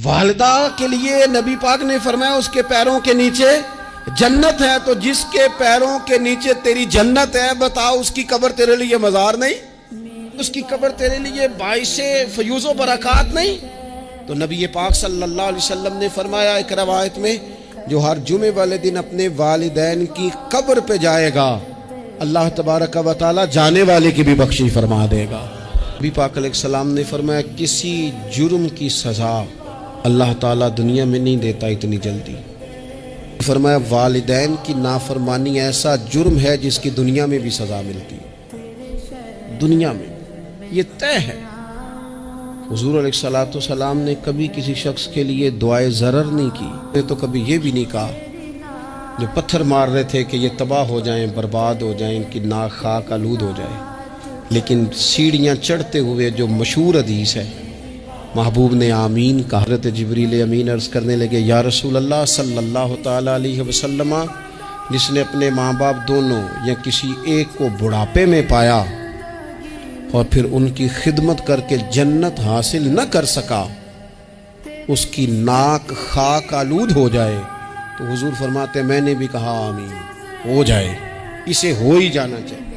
والدہ کے لیے نبی پاک نے فرمایا اس کے پیروں کے نیچے جنت ہے، تو جس کے پیروں کے نیچے تیری جنت ہے، بتا اس کی قبر تیرے لیے مزار نہیں؟ اس کی قبر تیرے لیے باعث فیوز و برکات نہیں؟ تو نبی پاک صلی اللہ علیہ وسلم نے فرمایا ایک روایت میں، جو ہر جمعے والے دن اپنے والدین کی قبر پہ جائے گا، اللہ تبارک و تعالی جانے والے کی بھی بخشش فرما دے گا۔ نبی پاک علیہ السلام نے فرمایا کسی جرم کی سزا اللہ تعالیٰ دنیا میں نہیں دیتا اتنی جلدی۔ فرمایا والدین کی نافرمانی ایسا جرم ہے جس کی دنیا میں بھی سزا ملتی ہے، دنیا میں یہ طے ہے۔ حضور علیہ السلام نے کبھی کسی شخص کے لیے دعائے ضرر نہیں کی، تو کبھی یہ بھی نہیں کہا جو پتھر مار رہے تھے کہ یہ تباہ ہو جائیں، برباد ہو جائیں، ان کی ناک خاک آلود ہو جائے، لیکن سیڑھیاں چڑھتے ہوئے جو مشہور حدیث ہے، محبوب نے آمین کہا۔ حضرت جبریل امین عرض کرنے لگے یا رسول اللہ صلی اللہ تعالیٰ علیہ وسلم، جس نے اپنے ماں باپ دونوں یا کسی ایک کو بڑھاپے میں پایا اور پھر ان کی خدمت کر کے جنت حاصل نہ کر سکا، اس کی ناک خاک آلود ہو جائے، تو حضور فرماتے میں نے بھی کہا آمین، ہو جائے، اسے ہو ہی جانا چاہیے۔